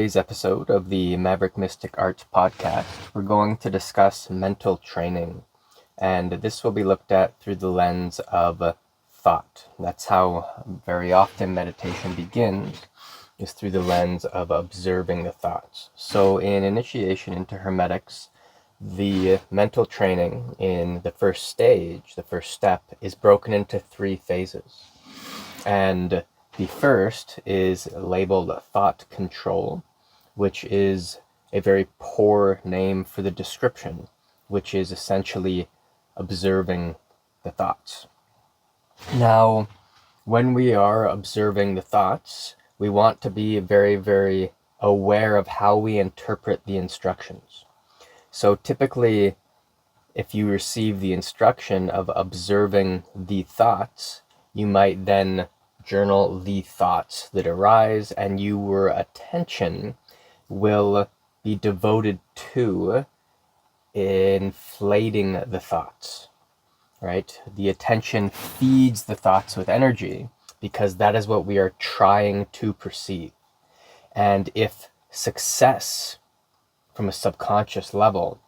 today's episode of the Maverick Mystic Arts podcast, we're going to discuss mental training, and this will be looked at through the lens of thought. That's how very often meditation begins, is through the lens of observing the thoughts. So in initiation into Hermetics, the mental training in the first stage, the first step, is broken into 3 phases. And the first is labeled thought control, which is a very poor name for the description, which is essentially observing the thoughts. Now, when we are observing the thoughts, we want to be very, very aware of how we interpret the instructions. So typically, if you receive the instruction of observing the thoughts, you might then journal the thoughts that arise, and your attention will be devoted to inflating the thoughts, right? The attention feeds the thoughts with energy because that is what we are trying to perceive. And if success from a subconscious level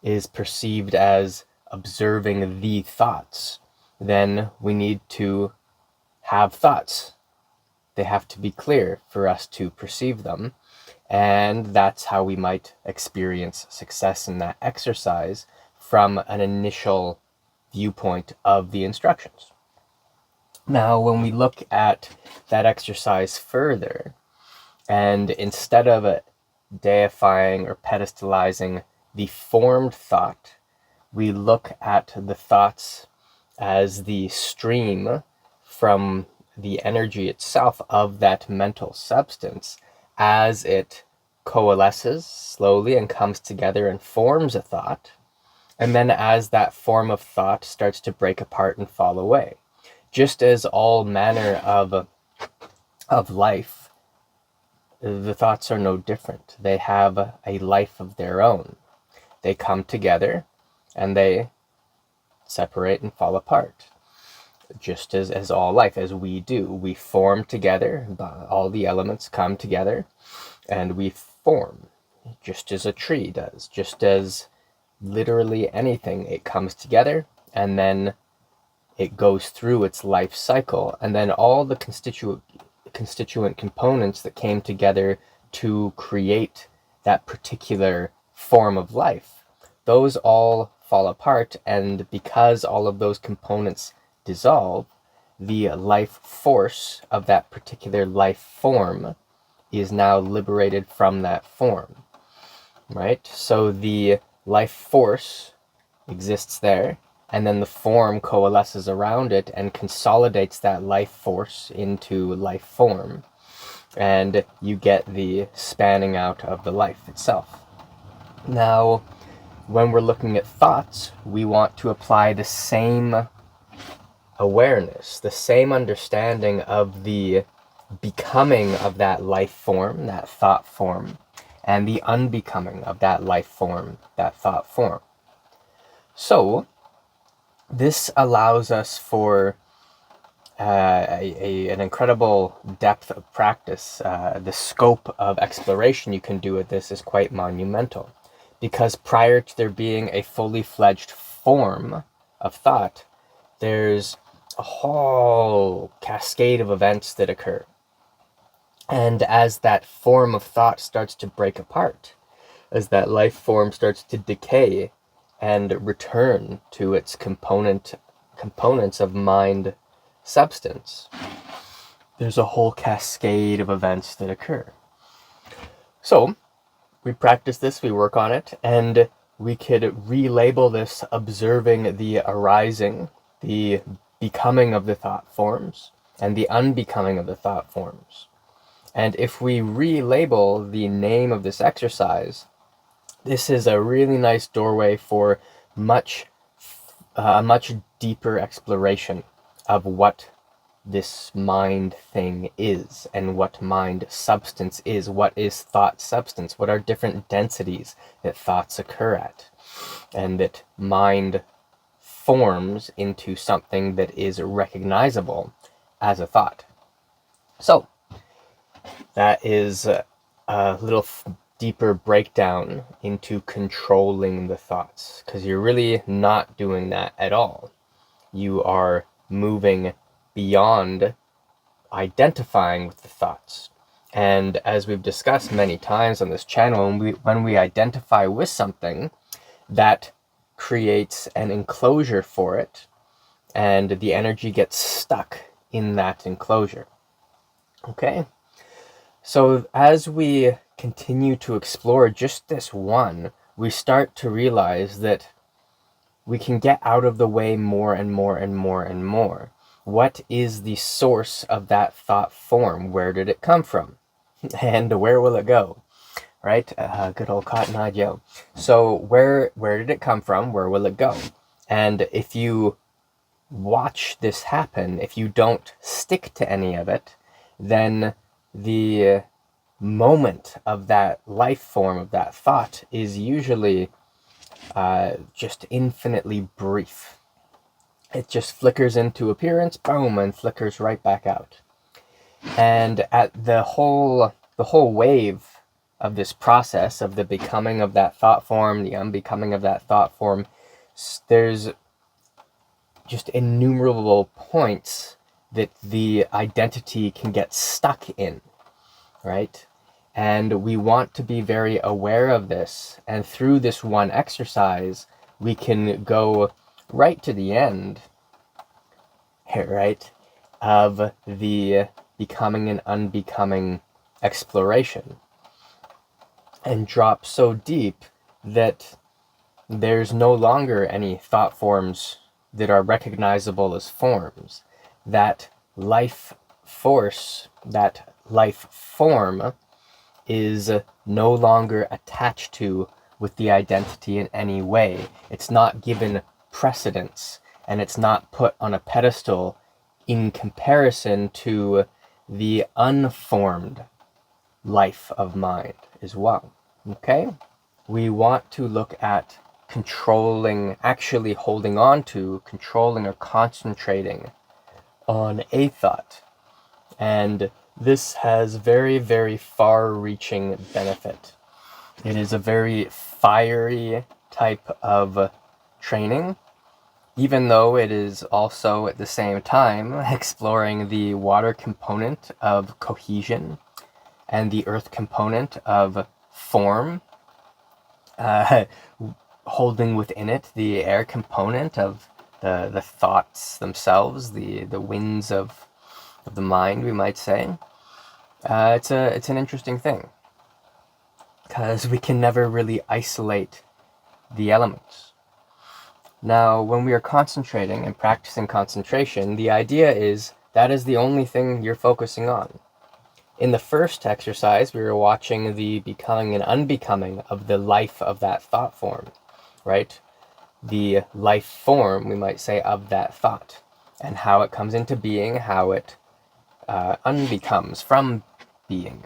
is perceived as observing the thoughts, then we need to have thoughts. They have to be clear for us to perceive them, and that's how we might experience success in that exercise from an initial viewpoint of the instructions. Now, when we look at that exercise further, and instead of deifying or pedestalizing the formed thought, we look at the thoughts as the stream from the energy itself of that mental substance as it coalesces slowly and comes together and forms a thought. And then as that form of thought starts to break apart and fall away, just as all manner of life, the thoughts are no different. They have a life of their own. They come together and they separate and fall apart. Just as all life, as we do. We form together, all the elements come together, and we form, just as a tree does, just as literally anything. It comes together, and then it goes through its life cycle, and then all the constituent components that came together to create that particular form of life, those all fall apart, and because all of those components dissolve, the life force of that particular life form is now liberated from that form, right? So the life force exists there, and then the form coalesces around it and consolidates that life force into life form, and you get the spanning out of the life itself. Now, when we're looking at thoughts, we want to apply the same awareness, the same understanding of the becoming of that life form, that thought form, and the unbecoming of that life form, that thought form. So, this allows us for an incredible depth of practice. The scope of exploration you can do with this is quite monumental, because prior to there being a fully fledged form of thought, there's a whole cascade of events that occur. And as that form of thought starts to break apart, as that life form starts to decay and return to its components of mind substance, there's a whole cascade of events that occur. So we practice this, we work on it, and we could relabel this observing the arising, the becoming of the thought forms, and the unbecoming of the thought forms. And if we relabel the name of this exercise, this is a really nice doorway for a much deeper exploration of what this mind thing is, and what mind substance is. What is thought substance? What are different densities that thoughts occur at, and that mind forms into something that is recognizable as a thought. So that is a little deeper breakdown into controlling the thoughts, because you're really not doing that at all. You are moving beyond identifying with the thoughts. And as we've discussed many times on this channel, when we identify with something, that creates an enclosure for it, and the energy gets stuck in that enclosure. Okay? So as we continue to explore just this one, we start to realize that we can get out of the way more and more and more and more. What is the source of that thought form? Where did it come from? And where will it go? Right? Good old Cotton Eye Joe. So where did it come from? Where will it go? And if you watch this happen, if you don't stick to any of it, then the moment of that life form, of that thought, is usually just infinitely brief. It just flickers into appearance, boom, and flickers right back out. And at the whole wave of this process of the becoming of that thought form, the unbecoming of that thought form, there's just innumerable points that the identity can get stuck in, right? And we want to be very aware of this. And through this one exercise, we can go right to the end, right, of the becoming and unbecoming exploration, and drop so deep that there's no longer any thought forms that are recognizable as forms. That life force, that life form, is no longer attached to with the identity in any way. It's not given precedence, and it's not put on a pedestal in comparison to the unformed life of mind as well. Okay? We want to look at controlling, actually holding on to, controlling or concentrating on a thought. And this has very, very far-reaching benefit. It is a very fiery type of training, even though it is also at the same time exploring the water component of cohesion and the earth component of form, holding within it the air component of the thoughts themselves, the winds of the mind, we might say. It's an interesting thing, because we can never really isolate the elements. Now, when we are concentrating and practicing concentration, the idea is that is the only thing you're focusing on. In the first exercise, we were watching the becoming and unbecoming of the life of that thought form, right? The life form, we might say, of that thought, and how it comes into being, how it unbecomes from being.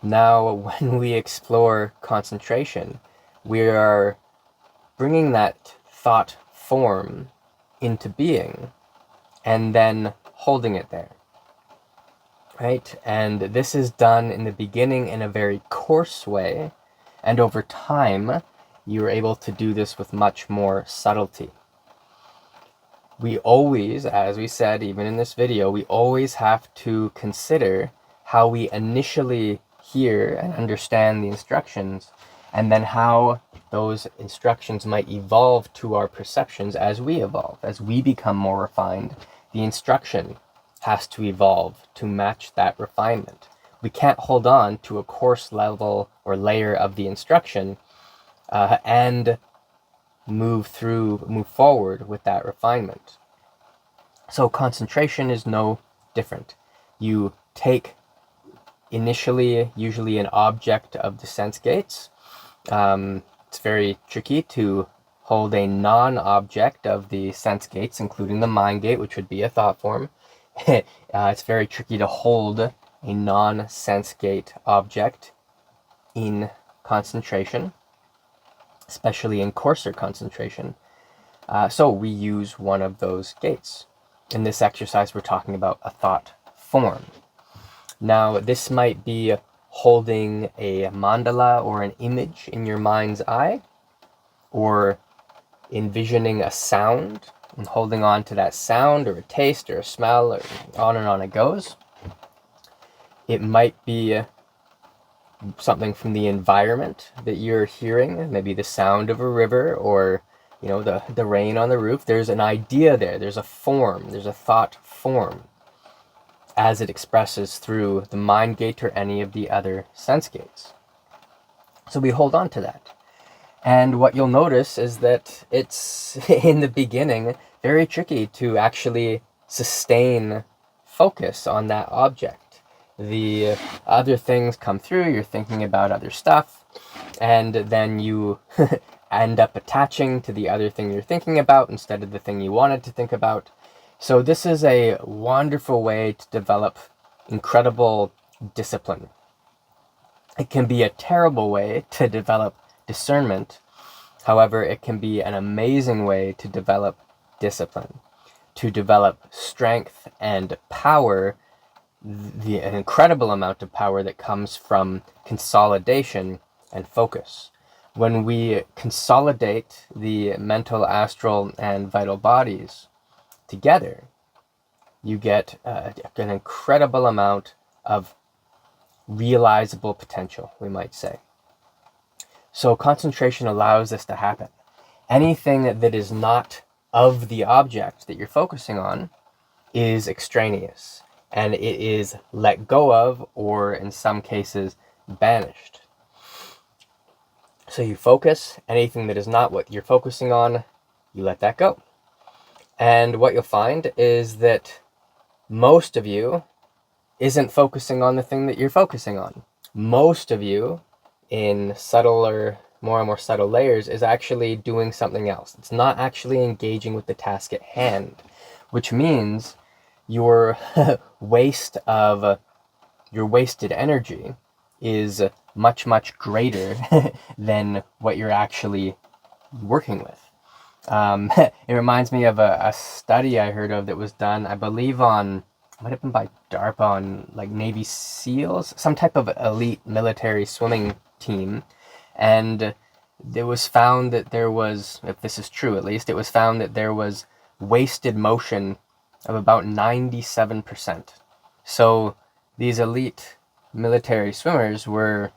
Now, when we explore concentration, we are bringing that thought form into being and then holding it there, right? And this is done in the beginning in a very coarse way, and over time, you're able to do this with much more subtlety. We always, as we said, even in this video, we always have to consider how we initially hear and understand the instructions, and then how those instructions might evolve to our perceptions as we evolve. As we become more refined, the instruction has to evolve to match that refinement. We can't hold on to a coarse level or layer of the instruction and move forward with that refinement. So concentration is no different. You take initially usually an object of the sense gates. It's very tricky to hold a non-object of the sense gates, including the mind gate, which would be a thought form. It's very tricky to hold a non-sense gate object in concentration, especially in coarser concentration. So we use one of those gates. In this exercise, we're talking about a thought form. Now, this might be holding a mandala or an image in your mind's eye, or envisioning a sound and holding on to that sound or a taste or a smell, or on and on it goes. It might be something from the environment that you're hearing, maybe the sound of a river, or the rain on the roof. There's an idea there, there's a form, there's a thought form as it expresses through the mind gate or any of the other sense gates. So we hold on to that. And what you'll notice is that it's, in the beginning, very tricky to actually sustain focus on that object. The other things come through, you're thinking about other stuff, and then you end up attaching to the other thing you're thinking about instead of the thing you wanted to think about. So this is a wonderful way to develop incredible discipline. It can be a terrible way to develop discernment. However, it can be an amazing way to develop discipline, to develop strength and power, an incredible amount of power that comes from consolidation and focus. When we consolidate the mental, astral, and vital bodies together, you get an incredible amount of realizable potential, we might say. So concentration allows this to happen. Anything that is not of the object that you're focusing on is extraneous, and it is let go of, or in some cases, banished. So you focus, anything that is not what you're focusing on, you let that go. And what you'll find is that most of you isn't focusing on the thing that you're focusing on. Most of you, in subtler, more and more subtle layers, is actually doing something else. It's not actually engaging with the task at hand, which means your wasted energy is much, much greater than what you're actually working with. It reminds me of a study I heard of that was done, I believe might have been by DARPA, on like Navy SEALs, some type of elite military swimming team. And it was found that there was, if this is true at least, it was found that there was wasted motion of about 97%. So these elite military swimmers were,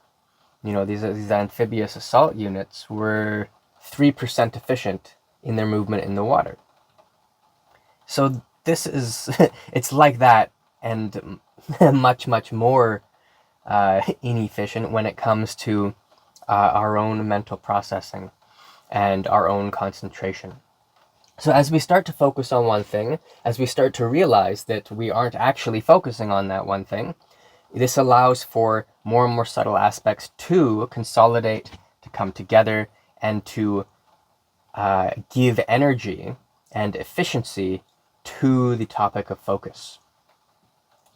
these amphibious assault units were 3% efficient in their movement in the water. So this is, it's like that, and much, much more inefficient when it comes to our own mental processing and our own concentration. So as we start to focus on one thing, as we start to realize that we aren't actually focusing on that one thing, this allows for more and more subtle aspects to consolidate, to come together, and to give energy and efficiency to the topic of focus,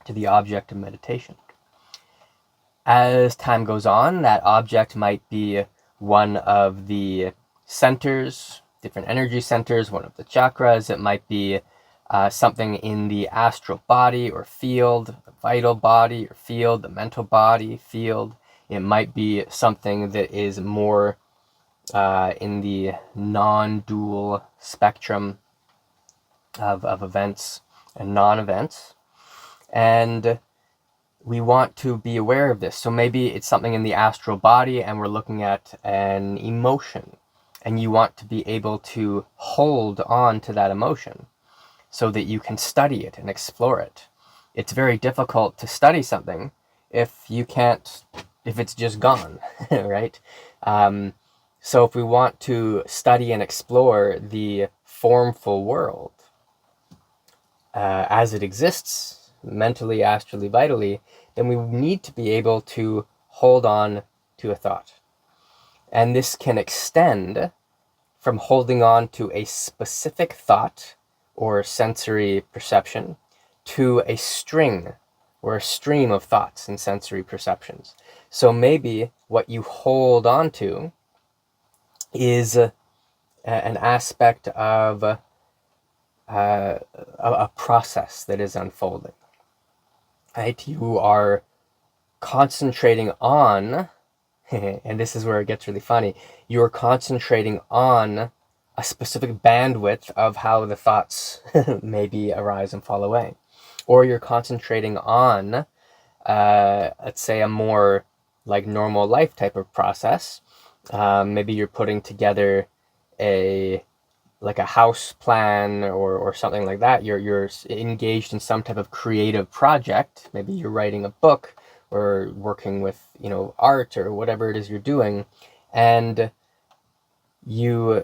to the object of meditation. As time goes on, that object might be one of the centers, different energy centers, one of the chakras. It might be something in the astral body or field, the vital body or field, the mental body field. It might be something that is more in the non-dual spectrum of events and non-events. And we want to be aware of this. So maybe it's something in the astral body and we're looking at an emotion, and you want to be able to hold on to that emotion so that you can study it and explore it. It's very difficult to study something if it's just gone, right? So if we want to study and explore the formful world as it exists, mentally, astrally, vitally, then we need to be able to hold on to a thought. And this can extend from holding on to a specific thought or sensory perception to a string or a stream of thoughts and sensory perceptions. So maybe what you hold on to is an aspect of a process that is unfolding. Right? You are concentrating on, and this is where it gets really funny, you're concentrating on a specific bandwidth of how the thoughts maybe arise and fall away. Or you're concentrating on, let's say, a more like normal life type of process. Maybe you're putting together a house plan or something like that. You're engaged in some type of creative project. Maybe you're writing a book or working with, art or whatever it is you're doing, and you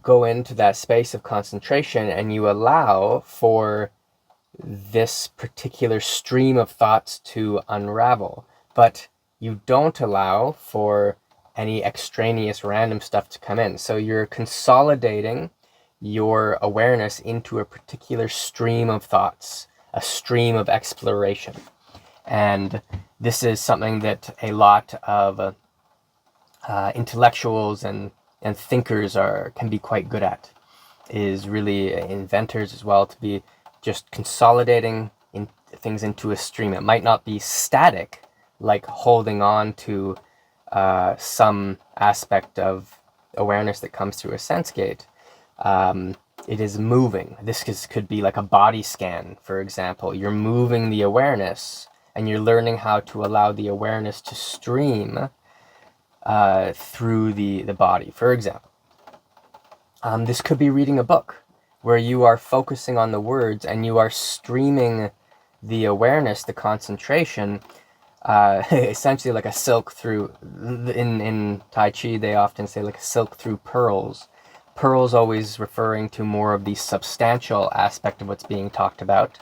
go into that space of concentration and you allow for this particular stream of thoughts to unravel, but you don't allow for any extraneous random stuff to come in. So you're consolidating your awareness into a particular stream of thoughts, a stream of exploration. And this is something that a lot of intellectuals and thinkers can be quite good at, is really inventors as well, to be just consolidating things into a stream. It might not be static, like holding on to some aspect of awareness that comes through a sense gate. It is moving. This could be like a body scan, for example. You're moving the awareness and you're learning how to allow the awareness to stream through the body, for example. This could be reading a book where you are focusing on the words and you are streaming the awareness, the concentration, essentially like a silk through, in Tai Chi they often say like a silk through pearls. Pearls always referring to more of the substantial aspect of what's being talked about.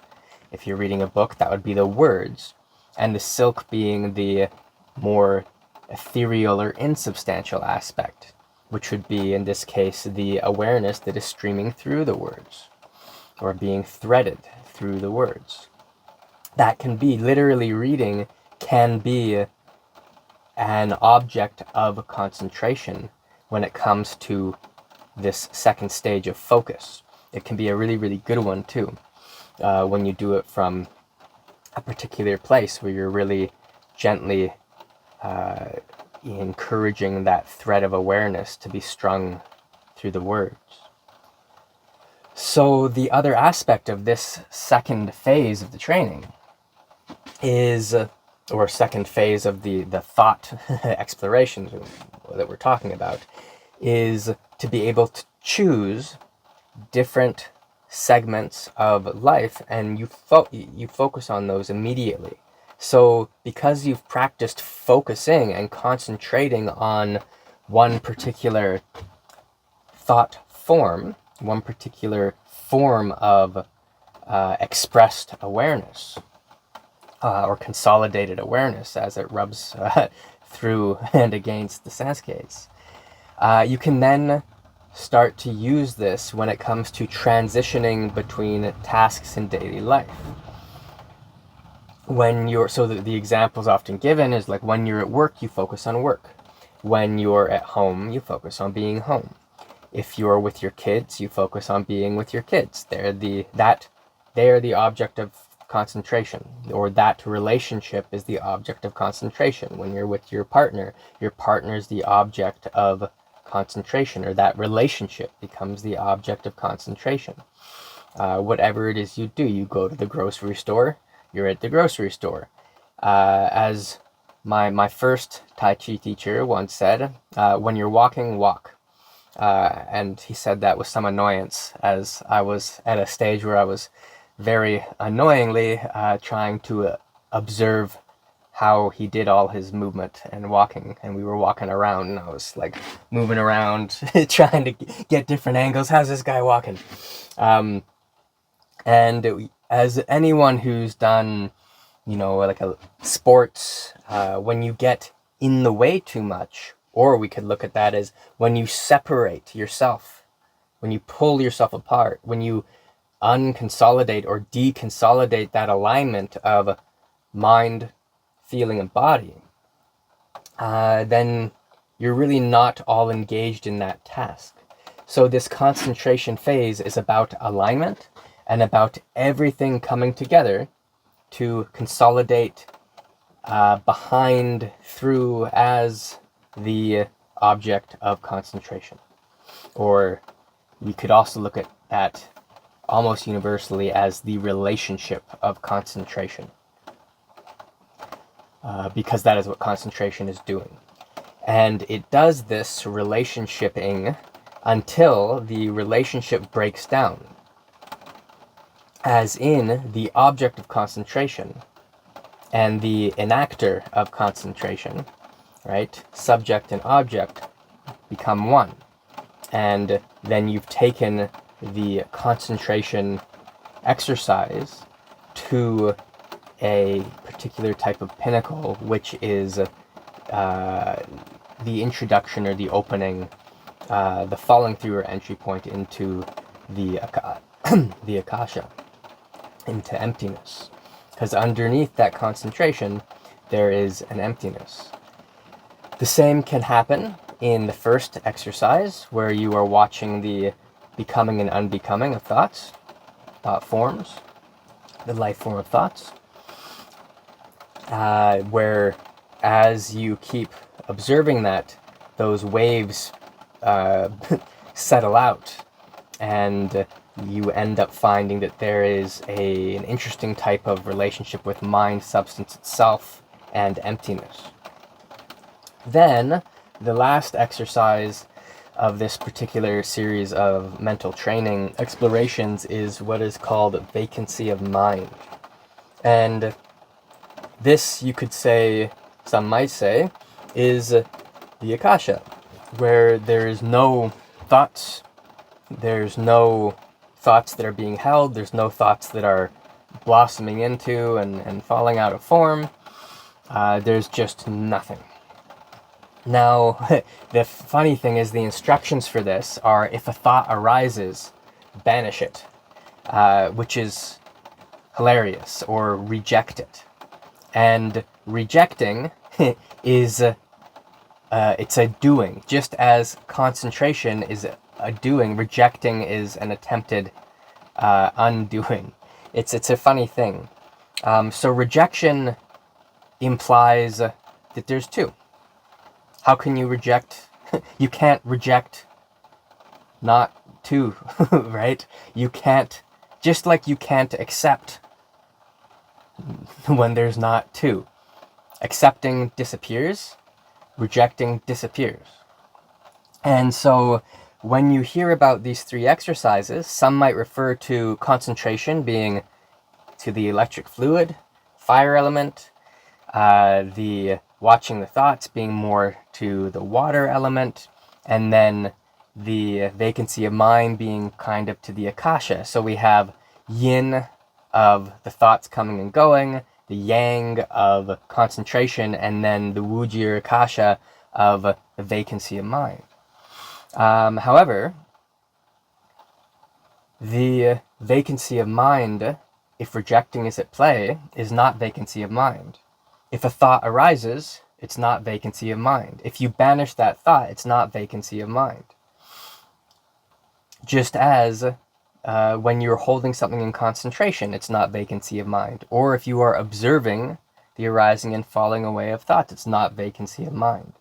If you're reading a book, that would be the words, and the silk being the more ethereal or insubstantial aspect, which would be, in this case, the awareness that is streaming through the words, or being threaded through the words. That can be, literally reading can be an object of concentration when it comes to this second stage of focus. It can be a really, really good one too, when you do it from a particular place where you're really gently encouraging that thread of awareness to be strung through the words. So the other aspect of this second phase of the training is, or second phase of the thought exploration that we're talking about, is to be able to choose different segments of life, and you focus on those immediately. So because you've practiced focusing and concentrating on one particular thought form, one particular form of expressed awareness, or consolidated awareness as it rubs through and against the sense gates, you can then start to use this when it comes to transitioning between tasks in daily life. So the examples often given is like, when you're at work, you focus on work. When you're at home, you focus on being home. If you're with your kids, you focus on being with your kids. They are the object of concentration, or that relationship is the object of concentration. When you're with your partner's the object of concentration, or that relationship becomes the object of concentration. Whatever it is you do, you go to the grocery store, you're at the grocery store. As my first Tai Chi teacher once said, when you're walking, walk. And he said that with some annoyance, as I was at a stage where I was very annoyingly trying to observe how he did all his movement and walking, and we were walking around and I was like moving around trying to get different angles. How's this guy walking? And as anyone who's done, like a sports, when you get in the way too much, or we could look at that as when you separate yourself, when you pull yourself apart, when you unconsolidate or deconsolidate that alignment of mind, feeling, and body, then you're really not all engaged in that task. So this concentration phase is about alignment and about everything coming together to consolidate behind, through, as the object of concentration. Or we could also look at that almost universally as the relationship of concentration, because that is what concentration is doing. And it does this relationshiping until the relationship breaks down, as in the object of concentration and the enactor of concentration, right? Subject and object become one. And then you've taken the concentration exercise to a particular type of pinnacle, which is the introduction or the opening, the falling through or entry point into the the akasha, into emptiness. Because underneath that concentration, there is an emptiness. The same can happen in the first exercise, where you are watching the becoming and unbecoming of thoughts, thought forms, the life form of thoughts, where as you keep observing that, those waves settle out, and you end up finding that there is an interesting type of relationship with mind, substance itself, and emptiness. Then, the last exercise of this particular series of mental training explorations is what is called vacancy of mind. And this, you could say, some might say, is the akasha, where there is no thoughts, there's no thoughts that are being held, there's no thoughts that are blossoming into and falling out of form, there's just nothing. Now, the funny thing is the instructions for this are, if a thought arises, banish it, which is hilarious, or reject it. And rejecting is it's a doing. Just as concentration is a doing, rejecting is an attempted undoing. It's a funny thing. So rejection implies that there's two. How can you reject? You can't reject not two, right? You can't, just like you can't accept when there's not two. Accepting disappears, rejecting disappears. And so when you hear about these three exercises, some might refer to concentration being to the electric fluid, fire element, the watching the thoughts being more to the water element, and then the vacancy of mind being kind of to the akasha. So we have yin of the thoughts coming and going, the yang of concentration, and then the wuji or akasha of the vacancy of mind. However, the vacancy of mind, if rejecting is at play, is not vacancy of mind. If a thought arises, it's not vacancy of mind. If you banish that thought, it's not vacancy of mind. Just as when you're holding something in concentration, it's not vacancy of mind. Or if you are observing the arising and falling away of thoughts, it's not vacancy of mind.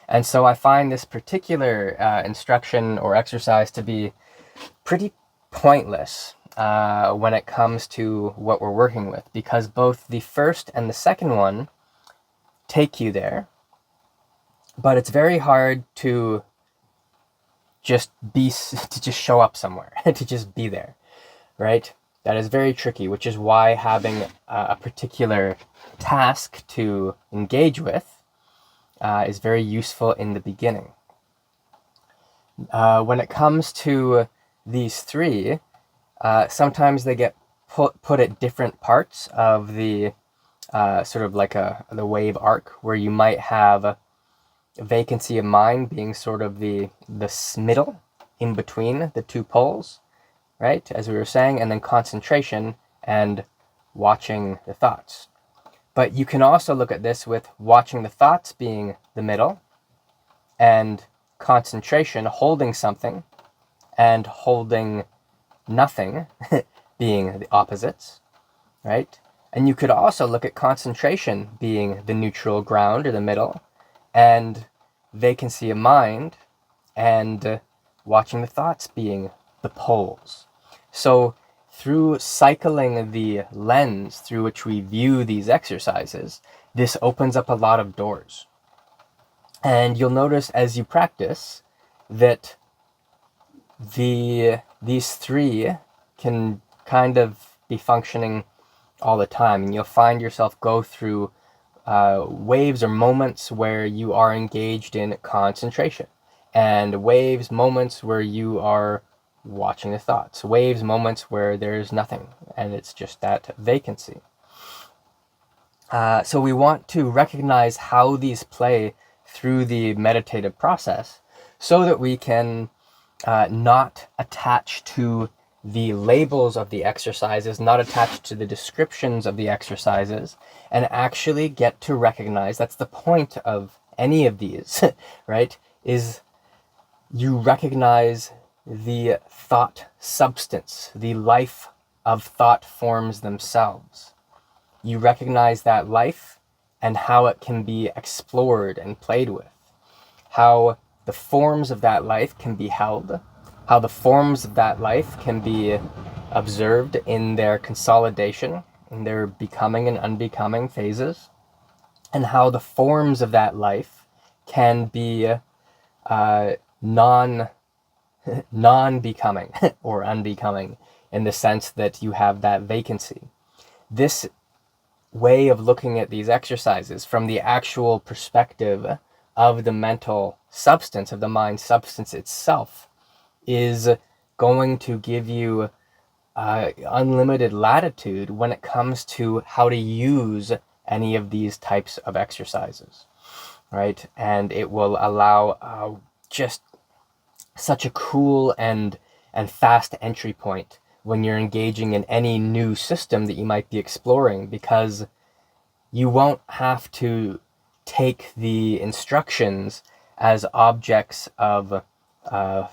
And so I find this particular instruction or exercise to be pretty pointless when it comes to what we're working with, because both the first and the second one take you there, but it's very hard to just show up somewhere, to just be there, right? That is very tricky, which is why having a particular task to engage with is very useful in the beginning. When it comes to these three, sometimes they get put at different parts of the sort of like the wave arc, where you might have vacancy of mind being sort of the middle in between the two poles, right, as we were saying, and then concentration and watching the thoughts. But you can also look at this with watching the thoughts being the middle, and concentration, holding something, and holding nothing being the opposites, right? And you could also look at concentration being the neutral ground or the middle, and vacancy of mind and watching the thoughts being the poles. So through cycling the lens through which we view these exercises, this opens up a lot of doors. And you'll notice as you practice that these three can kind of be functioning all the time, and you'll find yourself go through waves or moments where you are engaged in concentration, and moments where you are watching the thoughts, moments where there's nothing and it's just that vacancy. So we want to recognize how these play through the meditative process so that we can not attach to the labels of the exercises, not attached to the descriptions of the exercises, and actually get to recognize, that's the point of any of these, right, is you recognize the thought substance, the life of thought forms themselves. You recognize that life and how it can be explored and played with, how the forms of that life can be held, how the forms of that life can be observed in their consolidation, in their becoming and unbecoming phases, and how the forms of that life can be non-becoming or unbecoming, in the sense that you have that vacancy. This way of looking at these exercises from the actual perspective of the mental substance, of the mind substance itself, is going to give you unlimited latitude when it comes to how to use any of these types of exercises, right? And it will allow just such a cool and fast entry point when you're engaging in any new system that you might be exploring, because you won't have to take the instructions as objects of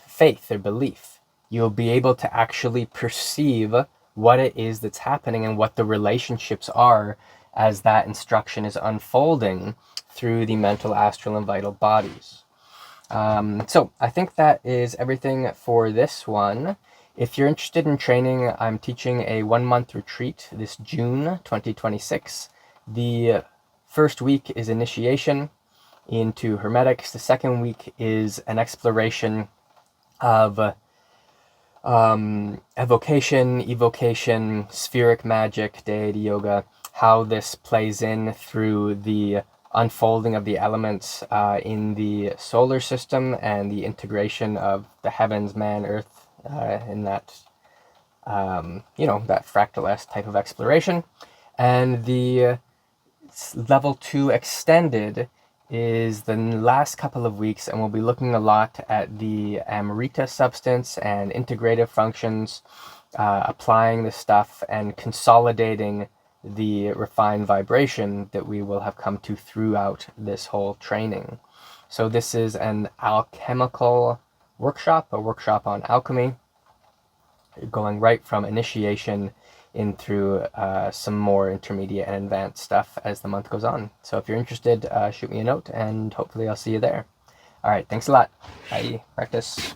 faith or belief. You'll be able to actually perceive what it is that's happening and what the relationships are as that instruction is unfolding through the mental, astral, and vital bodies. So I think that is everything for this one. If you're interested in training, I'm teaching a 1-month retreat this June 2026. The first week is initiation into Hermetics. The second week is an exploration of evocation, spheric magic, deity yoga, how this plays in through the unfolding of the elements in the solar system and the integration of the heavens, man, earth, in that, that fractal-esque type of exploration. And the level 2 extended is the last couple of weeks, and we'll be looking a lot at the Amrita substance and integrative functions, applying the stuff and consolidating the refined vibration that we will have come to throughout this whole training. So this is an alchemical workshop, a workshop on alchemy, going right from initiation in through some more intermediate and advanced stuff as the month goes on. So if you're interested, shoot me a note, and hopefully I'll see you there. All right, thanks a lot. Bye. Practice.